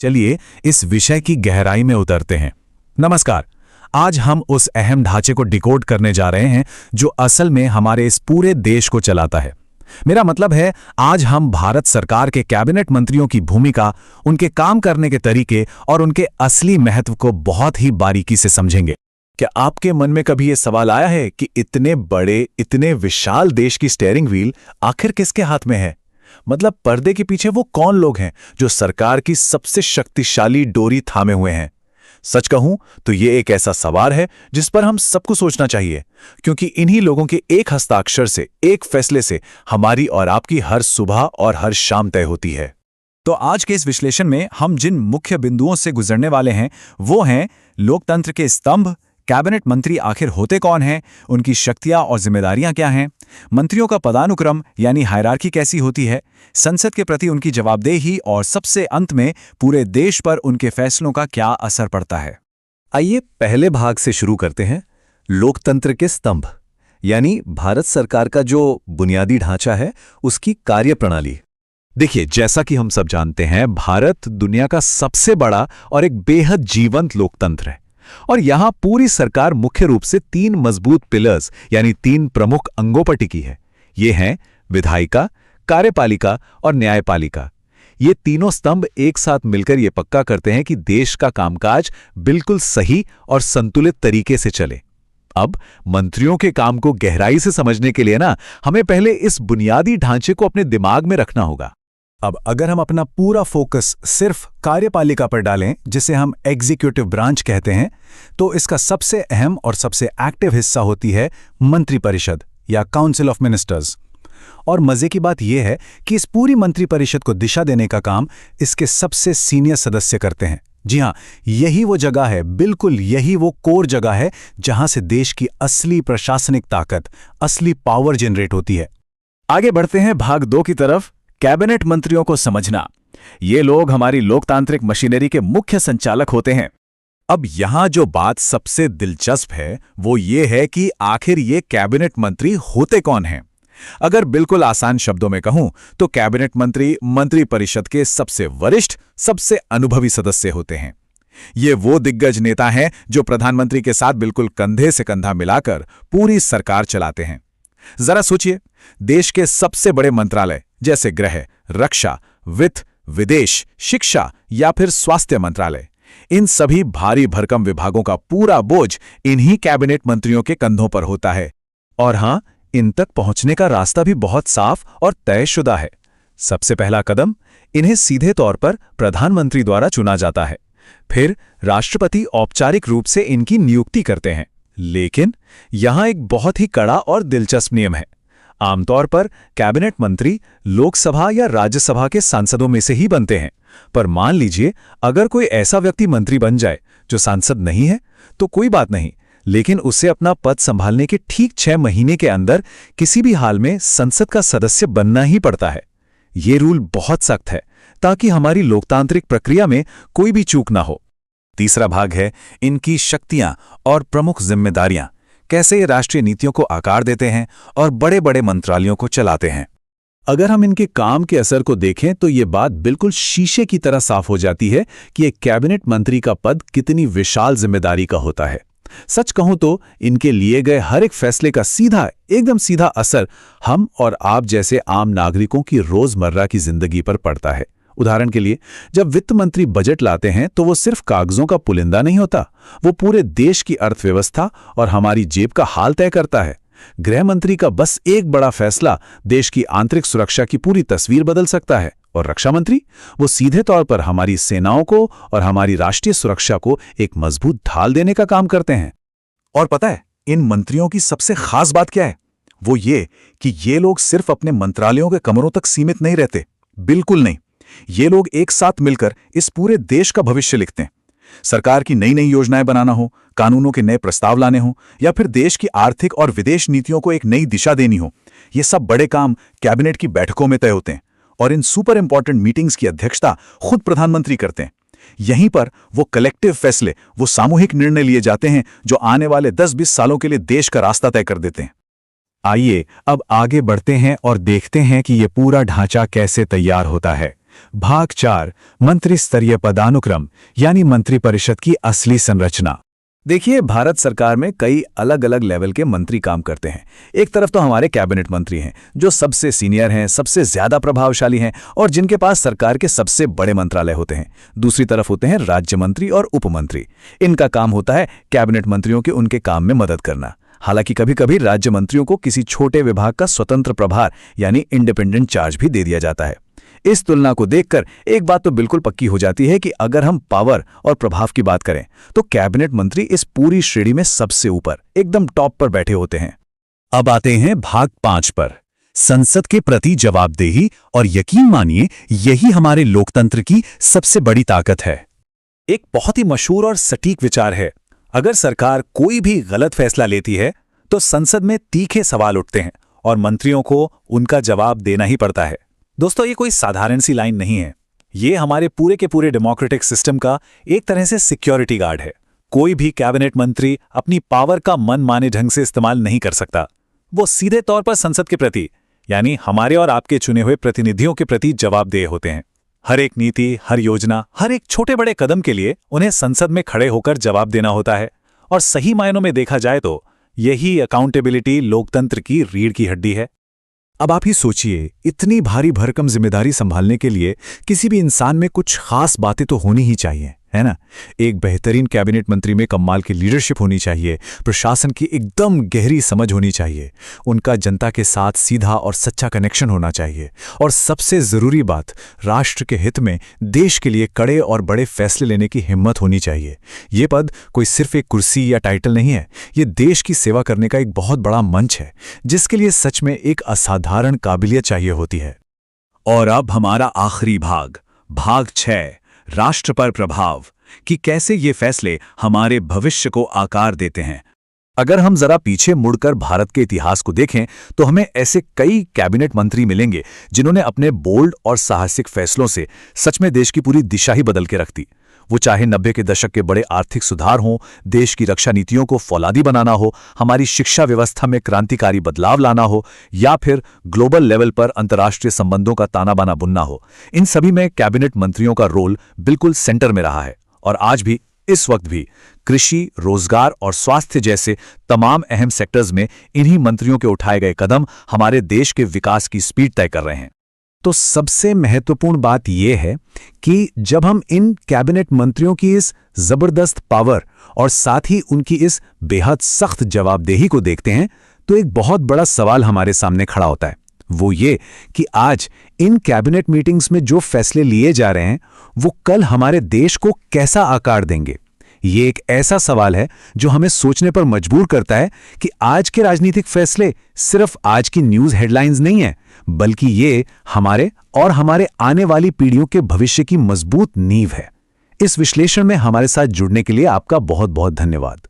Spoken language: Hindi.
चलिए इस विषय की गहराई में उतरते हैं। नमस्कार। आज हम उस अहम ढांचे को डिकोड करने जा रहे हैं जो असल में हमारे इस पूरे देश को चलाता है। मेरा मतलब है, आज हम भारत सरकार के कैबिनेट मंत्रियों की भूमिका, उनके काम करने के तरीके और उनके असली महत्व को बहुत ही बारीकी से समझेंगे। क्या आपके मन में कभी यह सवाल आया है कि इतने बड़े, इतने विशाल देश की स्टीयरिंग व्हील आखिर किसके हाथ में है? मतलब पर्दे के पीछे वो कौन लोग हैं जो सरकार की सबसे शक्तिशाली डोरी थामे हुए हैं? सच कहूं तो ये एक ऐसा सवाल है जिस पर हम सबको सोचना चाहिए, क्योंकि इन्हीं लोगों के एक हस्ताक्षर से, एक फैसले से हमारी और आपकी हर सुबह और हर शाम तय होती है। तो आज के इस विश्लेषण में हम जिन मुख्य बिंदुओं से गुजरने वाले हैं वो हैं लोकतंत्र के स्तंभ, कैबिनेट मंत्री आखिर होते कौन हैं, उनकी शक्तियां और जिम्मेदारियां क्या हैं, मंत्रियों का पदानुक्रम यानी हायरार्की कैसी होती है, संसद के प्रति उनकी जवाबदेही और सबसे अंत में पूरे देश पर उनके फैसलों का क्या असर पड़ता है। आइए पहले भाग से शुरू करते हैं। लोकतंत्र के स्तंभ यानी भारत सरकार का जो बुनियादी ढांचा है, उसकी कार्यप्रणाली। देखिए, जैसा कि हम सब जानते हैं, भारत दुनिया का सबसे बड़ा और एक बेहद जीवंत लोकतंत्र है और यहां पूरी सरकार मुख्य रूप से 3 मजबूत पिलर्स यानी 3 प्रमुख अंगों पर टिकी है। ये हैं विधायिका, कार्यपालिका और न्यायपालिका। ये तीनों स्तंभ एक साथ मिलकर ये पक्का करते हैं कि देश का कामकाज बिल्कुल सही और संतुलित तरीके से चले। अब मंत्रियों के काम को गहराई से समझने के लिए हमें पहले इस बुनियादी ढांचे को अपने दिमाग में रखना होगा। अब अगर हम अपना पूरा फोकस सिर्फ कार्यपालिका पर डालें, जिसे हम एग्जीक्यूटिव ब्रांच कहते हैं, तो इसका सबसे अहम और सबसे एक्टिव हिस्सा होती है मंत्रिपरिषद या काउंसिल ऑफ मिनिस्टर्स। और मजे की बात यह है कि इस पूरी मंत्रिपरिषद को दिशा देने का काम इसके सबसे सीनियर सदस्य करते हैं। जी हां, यही वो जगह है, बिल्कुल यही वो कोर जगह है जहां से देश की असली प्रशासनिक ताकत, असली पावर जनरेट होती है। आगे बढ़ते हैं भाग 2 की तरफ, कैबिनेट मंत्रियों को समझना। ये लोग हमारी लोकतांत्रिक मशीनरी के मुख्य संचालक होते हैं। अब यहां जो बात सबसे दिलचस्प है वो ये है कि आखिर ये कैबिनेट मंत्री होते कौन हैं। अगर बिल्कुल आसान शब्दों में कहूं तो कैबिनेट मंत्री मंत्रिपरिषद के सबसे वरिष्ठ, सबसे अनुभवी सदस्य होते हैं। ये वो दिग्गज नेता हैं जो प्रधानमंत्री के साथ बिल्कुल कंधे से कंधा मिलाकर पूरी सरकार चलाते हैं। जरा सोचिए, देश के सबसे बड़े मंत्रालय जैसे गृह, रक्षा, वित्त, विदेश, शिक्षा या फिर स्वास्थ्य मंत्रालय, इन सभी भारी भरकम विभागों का पूरा बोझ इन्हीं कैबिनेट मंत्रियों के कंधों पर होता है। और हां, इन तक पहुंचने का रास्ता भी बहुत साफ और तयशुदा है। सबसे पहला कदम, इन्हें सीधे तौर पर प्रधानमंत्री द्वारा चुना जाता है। फिर राष्ट्रपति औपचारिक रूप से इनकी नियुक्ति करते हैं। लेकिन यहां एक बहुत ही कड़ा और दिलचस्प नियम है। आमतौर पर कैबिनेट मंत्री लोकसभा या राज्यसभा के सांसदों में से ही बनते हैं, पर मान लीजिए अगर कोई ऐसा व्यक्ति मंत्री बन जाए जो सांसद नहीं है तो कोई बात नहीं, लेकिन उसे अपना पद संभालने के ठीक 6 महीने के अंदर किसी भी हाल में संसद का सदस्य बनना ही पड़ता है। ये रूल बहुत सख्त है ताकि हमारी लोकतांत्रिक प्रक्रिया में कोई भी चूक ना हो। तीसरा भाग है इनकी शक्तियां और प्रमुख जिम्मेदारियां। कैसे ये राष्ट्रीय नीतियों को आकार देते हैं और बड़े बड़े मंत्रालयों को चलाते हैं। अगर हम इनके काम के असर को देखें तो ये बात बिल्कुल शीशे की तरह साफ हो जाती है कि एक कैबिनेट मंत्री का पद कितनी विशाल जिम्मेदारी का होता है। सच कहूं तो इनके लिए गए हर एक फैसले का एकदम सीधा असर हम और आप जैसे आम नागरिकों की रोजमर्रा की जिंदगी पर पड़ता है। उदाहरण के लिए, जब वित्त मंत्री बजट लाते हैं तो वो सिर्फ कागजों का पुलिंदा नहीं होता, वो पूरे देश की अर्थव्यवस्था और हमारी जेब का हाल तय करता है। गृह मंत्री का बस एक बड़ा फैसला देश की आंतरिक सुरक्षा की पूरी तस्वीर बदल सकता है। और रक्षा मंत्री, वो सीधे तौर पर हमारी सेनाओं को और हमारी राष्ट्रीय सुरक्षा को एक मजबूत ढाल देने का काम करते हैं। और पता है इन मंत्रियों की सबसे खास बात क्या है? वो ये कि ये लोग सिर्फ अपने मंत्रालयों के कमरों तक सीमित नहीं रहते, बिल्कुल नहीं। ये लोग एक साथ मिलकर इस पूरे देश का भविष्य लिखते हैं। सरकार की नई नई योजनाएं बनाना हो, कानूनों के नए प्रस्ताव लाने हो या फिर देश की आर्थिक और विदेश नीतियों को एक नई दिशा देनी हो, ये सब बड़े काम कैबिनेट की बैठकों में तय होते हैं और इन सुपर इंपॉर्टेंट मीटिंग्स की अध्यक्षता खुद प्रधानमंत्री करते हैं। यहीं पर वो कलेक्टिव फैसले, वो सामूहिक निर्णय लिए जाते हैं जो आने वाले 10-20 सालों के लिए देश का रास्ता तय कर देते हैं। आइए अब आगे बढ़ते हैं और देखते हैं कि ये पूरा ढांचा कैसे तैयार होता है। भाग 4 मंत्री स्तरीय पदानुक्रम यानी मंत्रिपरिषद की असली संरचना। देखिए, भारत सरकार में कई अलग अलग लेवल के मंत्री काम करते हैं। एक तरफ तो हमारे कैबिनेट मंत्री हैं, जो सबसे सीनियर हैं, सबसे ज्यादा प्रभावशाली हैं और जिनके पास सरकार के सबसे बड़े मंत्रालय होते हैं। दूसरी तरफ होते हैं राज्य मंत्री और उपमंत्री। इनका काम होता है कैबिनेट मंत्रियों के उनके काम में मदद करना। हालांकि कभी कभी राज्य मंत्रियों को किसी छोटे विभाग का स्वतंत्र प्रभार यानी इंडिपेंडेंट चार्ज भी दे दिया जाता है। इस तुलना को देखकर एक बात तो बिल्कुल पक्की हो जाती है कि अगर हम पावर और प्रभाव की बात करें तो कैबिनेट मंत्री इस पूरी श्रेणी में सबसे ऊपर एकदम टॉप पर बैठे होते हैं। अब आते हैं भाग 5 पर, संसद के प्रति जवाबदेही, और यकीन मानिए यही हमारे लोकतंत्र की सबसे बड़ी ताकत है। एक बहुत ही मशहूर और सटीक विचार है, अगर सरकार कोई भी गलत फैसला लेती है तो संसद में तीखे सवाल उठते हैं और मंत्रियों को उनका जवाब देना ही पड़ता है। दोस्तों, ये कोई साधारण सी लाइन नहीं है। ये हमारे पूरे के पूरे डेमोक्रेटिक सिस्टम का एक तरह से सिक्योरिटी गार्ड है। कोई भी कैबिनेट मंत्री अपनी पावर का मनमाने ढंग से इस्तेमाल नहीं कर सकता। वो सीधे तौर पर संसद के प्रति यानी हमारे और आपके चुने हुए प्रतिनिधियों के प्रति जवाबदेह होते हैं। हर एक नीति, हर योजना, हर एक छोटे बड़े कदम के लिए उन्हें संसद में खड़े होकर जवाब देना होता है। और सही मायनों में देखा जाए तो यही अकाउंटेबिलिटी लोकतंत्र की रीढ़ की हड्डी है। अब आप ही सोचिए, इतनी भारी भरकम जिम्मेदारी संभालने के लिए किसी भी इंसान में कुछ खास बातें तो होनी ही चाहिए, है ना? एक बेहतरीन कैबिनेट मंत्री में कमाल की लीडरशिप होनी चाहिए, प्रशासन की एकदम गहरी समझ होनी चाहिए, उनका जनता के साथ सीधा और सच्चा कनेक्शन होना चाहिए, और सबसे जरूरी बात, राष्ट्र के हित में देश के लिए कड़े और बड़े फैसले लेने की हिम्मत होनी चाहिए। ये पद कोई सिर्फ एक कुर्सी या टाइटल नहीं है, ये देश की सेवा करने का एक बहुत बड़ा मंच है, जिसके लिए सच में एक असाधारण काबिलियत चाहिए होती है। और अब हमारा आखिरी भाग, भाग 6, राष्ट्र पर प्रभाव, कि कैसे ये फैसले हमारे भविष्य को आकार देते हैं। अगर हम जरा पीछे मुड़कर भारत के इतिहास को देखें तो हमें ऐसे कई कैबिनेट मंत्री मिलेंगे जिन्होंने अपने बोल्ड और साहसिक फैसलों से सच में देश की पूरी दिशा ही बदल के रख दी। वो चाहे 90 के दशक के बड़े आर्थिक सुधार हों, देश की रक्षा नीतियों को फौलादी बनाना हो, हमारी शिक्षा व्यवस्था में क्रांतिकारी बदलाव लाना हो, या फिर ग्लोबल लेवल पर अंतर्राष्ट्रीय संबंधों का ताना बाना बुनना हो, इन सभी में कैबिनेट मंत्रियों का रोल बिल्कुल सेंटर में रहा है। और आज भी, इस वक्त भी, कृषि, रोजगार और स्वास्थ्य जैसे तमाम अहम सेक्टर्स में इन्हीं मंत्रियों के उठाए गए कदम हमारे देश के विकास की स्पीड तय कर रहे हैं। तो सबसे महत्वपूर्ण बात यह है कि जब हम इन कैबिनेट मंत्रियों की इस जबरदस्त पावर और साथ ही उनकी इस बेहद सख्त जवाबदेही को देखते हैं तो एक बहुत बड़ा सवाल हमारे सामने खड़ा होता है। वो ये कि आज इन कैबिनेट मीटिंग्स में जो फैसले लिए जा रहे हैं वो कल हमारे देश को कैसा आकार देंगे। ये एक ऐसा सवाल है जो हमें सोचने पर मजबूर करता है कि आज के राजनीतिक फैसले सिर्फ आज की न्यूज़ हेडलाइंस नहीं है, बल्कि ये हमारे और हमारे आने वाली पीढ़ियों के भविष्य की मजबूत नींव है। इस विश्लेषण में हमारे साथ जुड़ने के लिए आपका बहुत बहुत धन्यवाद।